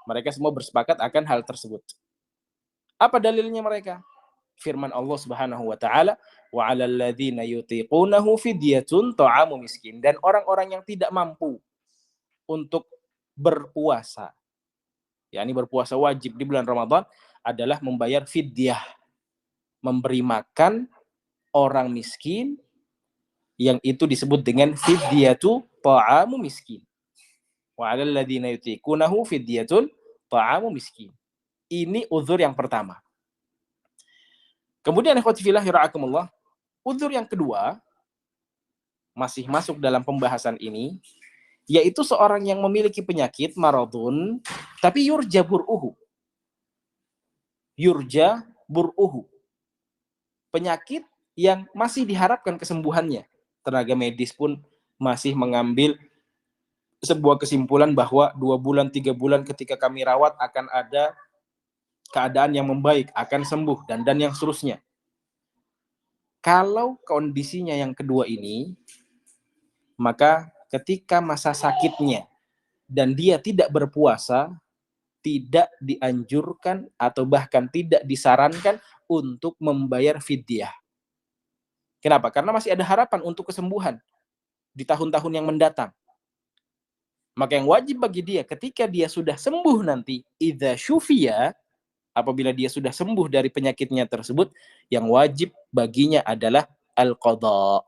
Mereka semua bersepakat akan hal tersebut. Apa dalilnya mereka? Firman Allah Subhanahu wa taala, wa 'alal ladzina yutiqunahu fidyatun ta'amu miskin. Dan orang-orang yang tidak mampu untuk berpuasa, yakni berpuasa wajib di bulan Ramadan, adalah membayar fidyah, memberi makan orang miskin, yang itu disebut dengan fidyatu ta'amu miskin. Wa 'alal ladzina yutiqunahu fidyatun ta'amu miskin. Ini uzur yang pertama. Kemudian ikhwati fillah yara'akumullah, uzur yang kedua masih masuk dalam pembahasan ini, yaitu seorang yang memiliki penyakit maradun tapi yurja bur'uhu. Yurja bur'uhu. Penyakit yang masih diharapkan kesembuhannya. Tenaga medis pun masih mengambil sebuah kesimpulan bahwa 2 bulan, 3 bulan ketika kami rawat akan ada keadaan yang membaik, akan sembuh, dan yang seterusnya. Kalau kondisinya yang kedua ini, maka ketika masa sakitnya dan dia tidak berpuasa, tidak dianjurkan atau bahkan tidak disarankan untuk membayar fidyah. Kenapa? Karena masih ada harapan untuk kesembuhan di tahun-tahun yang mendatang. Maka yang wajib bagi dia ketika dia sudah sembuh nanti, idza syufiya, apabila dia sudah sembuh dari penyakitnya tersebut, yang wajib baginya adalah al-qadha,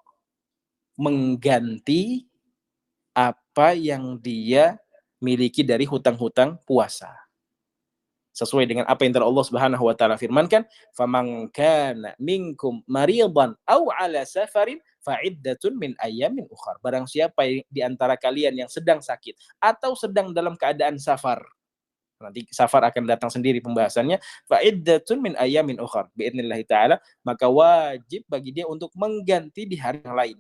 mengganti apa yang dia miliki dari hutang-hutang puasa. Sesuai dengan apa yang Allah Subhanahu wa taala firmankan, "Faman kana minkum maridan aw 'ala safarin fa'iddatun min ayyamin ukhar." Barang siapa di antara kalian yang sedang sakit atau sedang dalam keadaan safar. Nanti safar akan datang sendiri pembahasannya, fa'iddatun min ayyamin ukhar. Biidznillah taala, maka wajib bagi dia untuk mengganti di hari yang lain.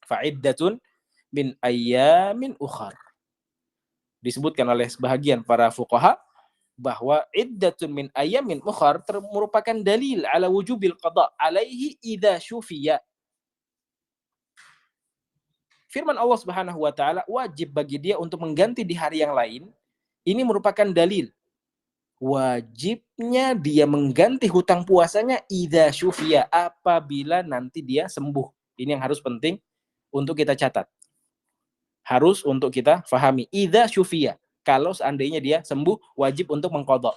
Fa'iddatun min ayyamin ukhar. Disebutkan oleh sebahagian para fuqaha bahwa iddatun min ayyamin ukhar merupakan dalil ala wujubil qada alaihi idza syufiya. Firman Allah Subhanahu wa taala, wajib bagi dia untuk mengganti di hari yang lain. Ini merupakan dalil wajibnya dia mengganti hutang puasanya idza syufiya, apabila nanti dia sembuh. Ini yang harus penting untuk kita catat. Harus untuk kita fahami. Idza syufiya, kalau seandainya dia sembuh, wajib untuk mengqadha.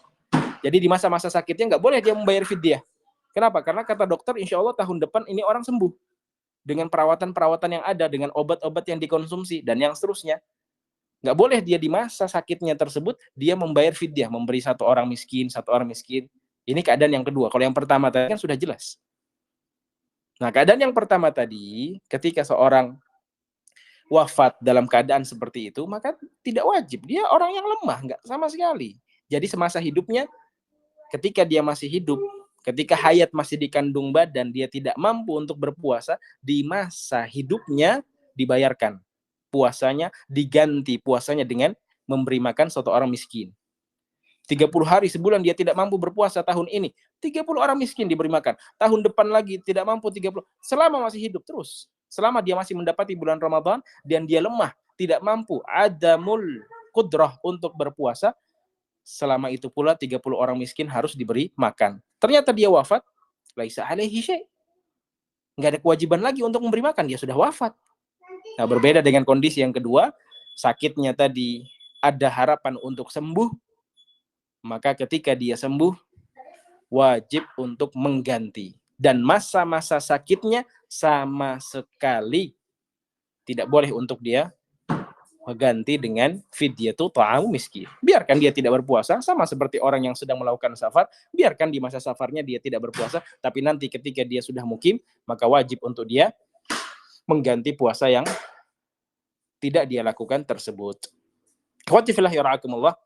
Jadi di masa-masa sakitnya nggak boleh dia membayar fidyah. Kenapa? Karena kata dokter, insya Allah tahun depan ini orang sembuh. Dengan perawatan-perawatan yang ada, dengan obat-obat yang dikonsumsi, dan yang seterusnya. Nggak boleh dia di masa sakitnya tersebut, dia membayar fidyah, memberi satu orang miskin. Ini keadaan yang kedua. Kalau yang pertama tadi kan sudah jelas. Nah, keadaan yang pertama tadi, ketika seorang wafat dalam keadaan seperti itu, maka tidak wajib. Dia orang yang lemah, nggak sama sekali. Jadi semasa hidupnya, ketika dia masih hidup, ketika hayat masih dikandung badan, dia tidak mampu untuk berpuasa, di masa hidupnya dibayarkan. Puasanya diganti puasanya dengan memberi makan satu orang miskin. 30 hari sebulan dia tidak mampu berpuasa tahun ini, 30 orang miskin diberi makan. Tahun depan lagi tidak mampu 30. Selama masih hidup terus. Selama dia masih mendapati bulan Ramadan dan dia lemah, tidak mampu, adamul qudrah untuk berpuasa, selama itu pula 30 orang miskin harus diberi makan. Ternyata dia wafat, laisa alaihi syai'. Enggak ada kewajiban lagi untuk memberi makan, dia sudah wafat. Nah, berbeda dengan kondisi yang kedua, sakitnya tadi ada harapan untuk sembuh, maka ketika dia sembuh, wajib untuk mengganti. Dan masa-masa sakitnya sama sekali tidak boleh untuk dia mengganti dengan fidyatu ta'am miskin. Biarkan dia tidak berpuasa, sama seperti orang yang sedang melakukan safar, biarkan di masa safarnya dia tidak berpuasa, tapi nanti ketika dia sudah mukim, maka wajib untuk dia mengganti puasa yang tidak dia lakukan tersebut. Ikhwati fillah yara'akumullah,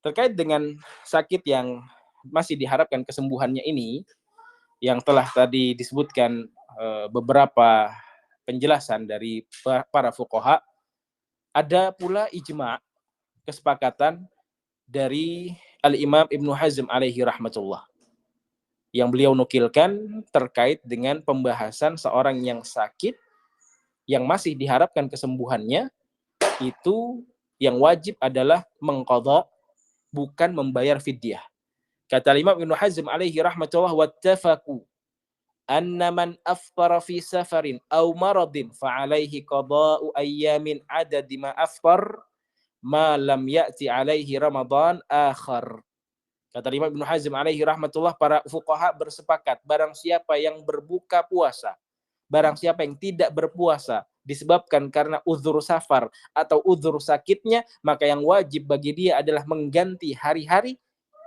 terkait dengan sakit yang masih diharapkan kesembuhannya ini, yang telah tadi disebutkan beberapa penjelasan dari para fuqaha, ada pula ijma', kesepakatan dari Al-Imam Ibnu Hazm alaihi rahmatullah, yang beliau nukilkan terkait dengan pembahasan seorang yang sakit, yang masih diharapkan kesembuhannya, itu yang wajib adalah mengqadha, bukan membayar fidyah. Kata Imam Ibnu Hazm alaihi rahmatullah, wattafaqu anna man aftara fi safarin aw maradin fa alaihi qada'u ayyamin adadi ma aftar ma lam ya'ti alaihi Ramadan akhar. Kata Imam Ibnu Hazm alaihi rahmatullah, para fuqaha bersepakat, barang siapa yang berbuka puasa, barang siapa yang tidak berpuasa disebabkan karena uzur safar atau uzur sakitnya, maka yang wajib bagi dia adalah mengganti hari-hari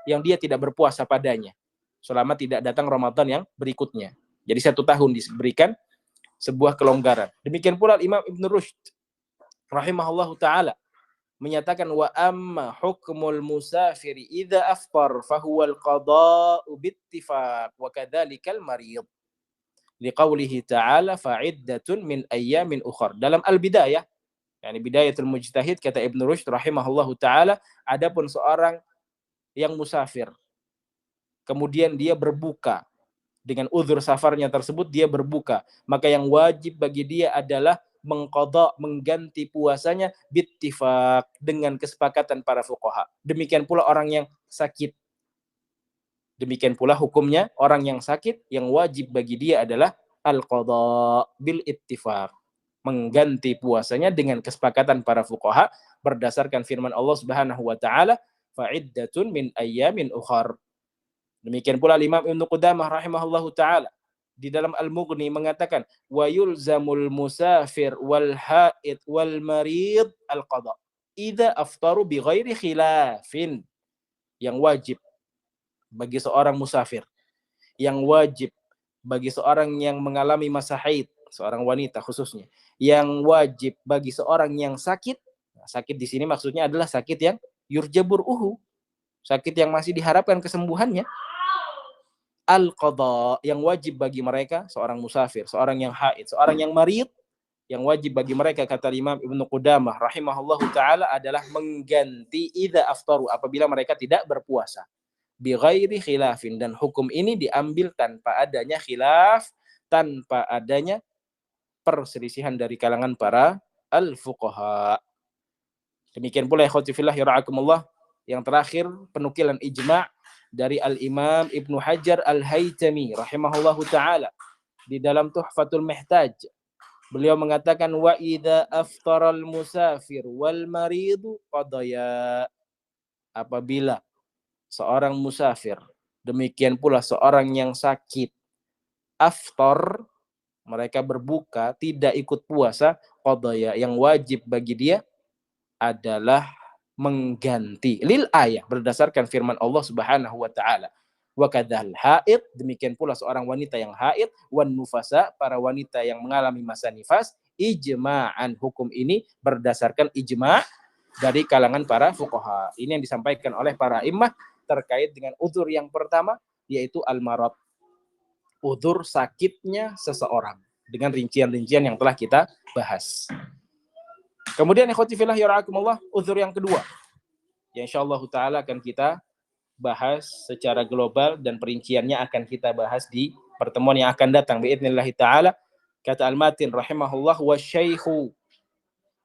yang dia tidak berpuasa padanya selama tidak datang Ramadan yang berikutnya. Jadi 1 tahun diberikan sebuah kelonggaran. Demikian pula Imam Ibn Rushd rahimahullahu ta'ala menyatakan, wa amma hukmul musafiri idza aftar fahuwal qada'u bittifaq wa kadzalikal marid. Liqaulihi ta'ala fa'iddatun min ayyamin ukhar. Dalam Al-Bidayah, yani Bidayatul Mujtahid, kata Ibn Rushd rahimahullahu ta'ala, adapun seorang yang musafir, kemudian dia berbuka, dengan uzur safarnya tersebut dia berbuka, maka yang wajib bagi dia adalah mengqadha, mengganti puasanya bittifaq, dengan kesepakatan para fuqaha. Demikian pula orang yang sakit. Demikian pula hukumnya orang yang sakit, yang wajib bagi dia adalah al-qadha bil ittifaq, mengganti puasanya dengan kesepakatan para fuqaha berdasarkan firman Allah Subhanahu wa taala, fa'iddatun min ayyamin ukhar. Demikian pula Imam Ibnu Qudamah rahimahullahu taala di dalam Al-Mughni mengatakan, wa yulzamul musafir wal haid wal marid al-qadha idza aftaru bi ghairi khilafin. Yang wajib bagi seorang musafir, yang wajib bagi seorang yang mengalami masa haid, seorang wanita khususnya, yang wajib bagi seorang yang sakit. Sakit di sini maksudnya adalah sakit yang yurjabur uhu, sakit yang masih diharapkan kesembuhannya. Al-qadha, yang wajib bagi mereka, seorang musafir, seorang yang haid, seorang yang marid, yang wajib bagi mereka, kata Imam Ibnu Qudamah rahimahullahu taala, adalah mengganti idza aftaru, apabila mereka tidak berpuasa, bi ghairi khilafin, dan hukum ini diambil tanpa adanya khilaf, tanpa adanya perselisihan dari kalangan para al-fuqaha. Demikian pula ikhwati fillah yara'akumullah, Yang terakhir penukilan ijma' dari Al-Imam Ibnu Hajar Al-Haytami rahimahullahu taala di dalam Tuhfatul Mihtaj. Beliau mengatakan wa idza aftaral musafir wal maridu qadaya. Apabila seorang musafir, demikian pula seorang yang sakit, aftar, mereka berbuka, tidak ikut puasa, qadaya, yang wajib bagi dia adalah mengganti lil ayah berdasarkan firman Allah Subhanahu wa taala. Wa kadzal haid, demikian pula seorang wanita yang haid, wan nufasa, para wanita yang mengalami masa nifas, ijma'an, hukum ini berdasarkan ijma' dari kalangan para fuqaha. Ini yang disampaikan oleh para imam terkait dengan uzur yang pertama, yaitu al-marad, uzur sakitnya seseorang, dengan rincian-rincian yang telah kita bahas. Kemudian ikhwati fillah yarhakumullah, uzur yang kedua yang insyaallah taala akan kita bahas secara global dan perinciannya akan kita bahas di pertemuan yang akan datang biidznillah taala. Kata Al-Matin rahimahullah, wa syaikhu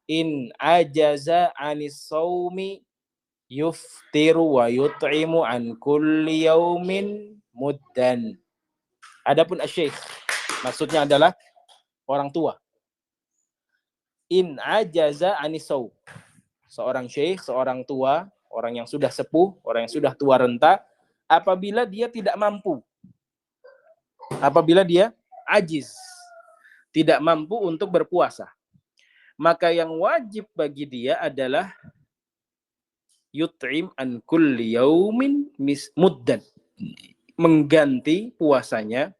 in ajaza anis saumi yuftiru wa yut'imu an kulli yaumin muddan. Adapun asy-syaikh maksudnya adalah orang tua. In ajaza anisau, seorang syekh, seorang tua, orang yang sudah sepuh, orang yang sudah tua renta, apabila dia tidak mampu, apabila dia ajiz, tidak mampu untuk berpuasa, maka yang wajib bagi dia adalah yut'im an kulli yaumin muddan, mengganti puasanya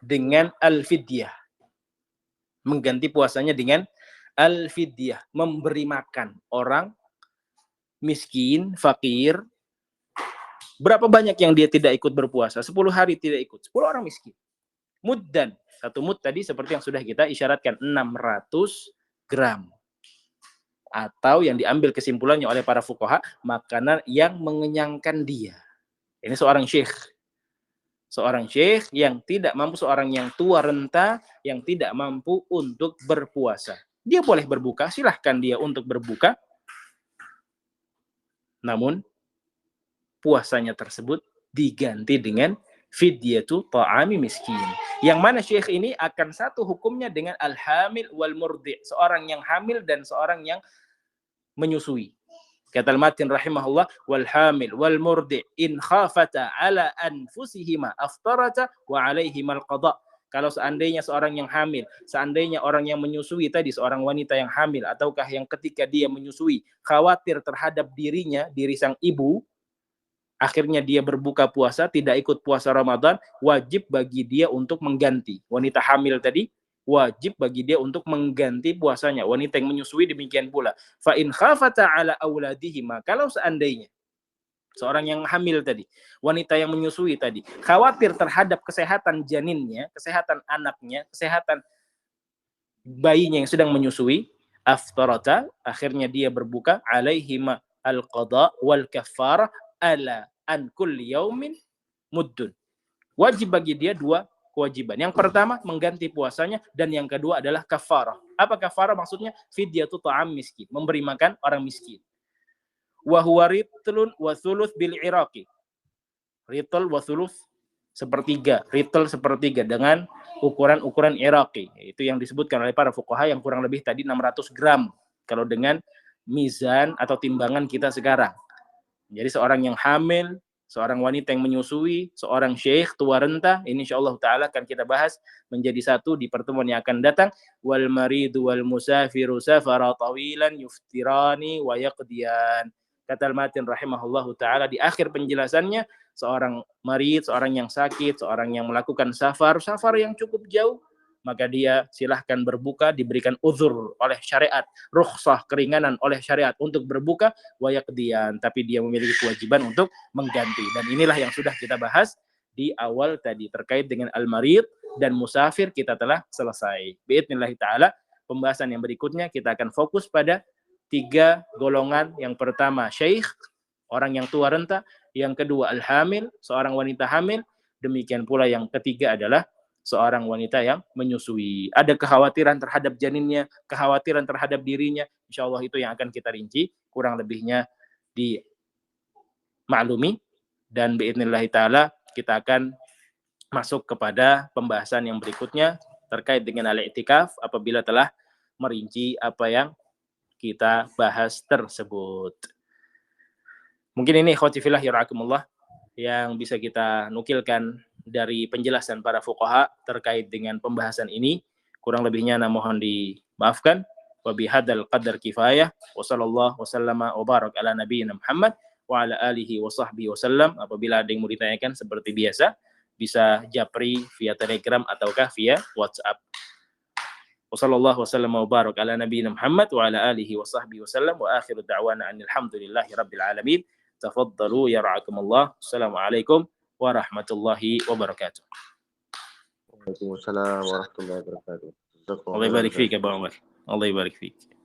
dengan al-fidyah, mengganti puasanya dengan al-fidyah, memberi makan orang miskin, fakir. Berapa banyak yang dia tidak ikut berpuasa? 10 hari tidak ikut. 10 orang miskin. Muddan. Satu mud tadi seperti yang sudah kita isyaratkan, 600 gram. Atau yang diambil kesimpulannya oleh para fuqaha, makanan yang mengenyangkan dia. Ini seorang syekh. Seorang syekh yang tidak mampu, seorang yang tua renta, yang tidak mampu untuk berpuasa. Dia boleh berbuka, silahkan dia untuk berbuka. Namun, puasanya tersebut diganti dengan fidyatu ta'ami miskin. Yang mana syekh ini akan satu hukumnya dengan al-hamil wal murdi'. Seorang yang hamil dan seorang yang menyusui. Kata Al-Matin rahimahullah, wal hamil wal murdi' in khafata ala anfusihima aftarata wa alaihimal qada'. Kalau seandainya seorang yang hamil, seandainya orang yang menyusui tadi, seorang wanita yang hamil, ataukah yang ketika dia menyusui, khawatir terhadap dirinya, diri sang ibu, akhirnya dia berbuka puasa, tidak ikut puasa Ramadan, wajib bagi dia untuk mengganti. Wanita hamil tadi, wajib bagi dia untuk mengganti puasanya. Wanita yang menyusui demikian pula. Fa in khafata ala auladihima, kalau seandainya seorang yang hamil tadi, wanita yang menyusui tadi, khawatir terhadap kesehatan janinnya, kesehatan anaknya, kesehatan bayinya yang sedang menyusui, aftarata, akhirnya dia berbuka, alaihima al-qada wal kafarah ala an kulli yaumin muddun. Wajib bagi dia dua kewajiban. Yang pertama mengganti puasanya, dan yang kedua adalah kafarah. Apa kafarah maksudnya? Fidyatu ta'am miskin, memberi makan orang miskin. Wa huwa ritlun wa thuluth bil iraqi. Ritl wa thuluth sepertiga, ritl sepertiga dengan ukuran-ukuran iraqi. Itu yang disebutkan oleh para fuqaha yang kurang lebih tadi 600 gram kalau dengan mizan atau timbangan kita sekarang. Jadi seorang yang hamil, seorang wanita yang menyusui, seorang syekh tua renta, ini insyaallah taala akan kita bahas menjadi satu di pertemuan yang akan datang. Wal maridu wal musafiru safara tawilan yuftirani wa yaqdiyan. Kata Al-Matin rahimahullahu taala di akhir penjelasannya, seorang marid, seorang yang sakit, seorang yang melakukan safar yang cukup jauh, maka dia silahkan berbuka, diberikan uzur oleh syariat, rukhsah, keringanan oleh syariat untuk berbuka, wa yaqdiyan, tapi dia memiliki kewajiban untuk mengganti. Dan inilah yang sudah kita bahas di awal tadi terkait dengan al-marid dan musafir, kita telah selesai. Biidznillah taala, pembahasan yang berikutnya kita akan fokus pada 3 golongan. Yang pertama syekh, orang yang tua renta. Yang kedua al-hamil, seorang wanita hamil. Demikian pula yang ketiga adalah seorang wanita yang menyusui. Ada kekhawatiran terhadap janinnya, kekhawatiran terhadap dirinya. InsyaAllah itu yang akan kita rinci kurang lebihnya di maklumi, dan biidznillah taala kita akan masuk kepada pembahasan yang berikutnya terkait dengan al-i'tikaf apabila telah merinci apa yang kita bahas tersebut. Mungkin ini ikhwati fillah yarhakumullah yang bisa kita nukilkan dari penjelasan para fuqaha terkait dengan pembahasan ini. Kurang lebihnya mohon dimaafkan. Wa bihadzal qadar kifayah wa sallallahu wasallama wa barak ala nabiyyina Muhammad wa ala alihi wa sahbihi wasallam. Apabila ada yang mau ditanyakan seperti biasa bisa japri via Telegram ataukah via WhatsApp. Wassallallahu wasallam wa barak ala nabiyyina Muhammad wa ala alihi wa sahbihi wasallam wa akhiru da'wana alhamdulillahi rabbil alamin. Tafaddalu yar'akumullah. Assalamualaikum warahmatullahi wabarakatuh. Waalaikumsalam warahmatullahi wabarakatuh. Allah barik fik ya Bang Umar. Allah barik fik.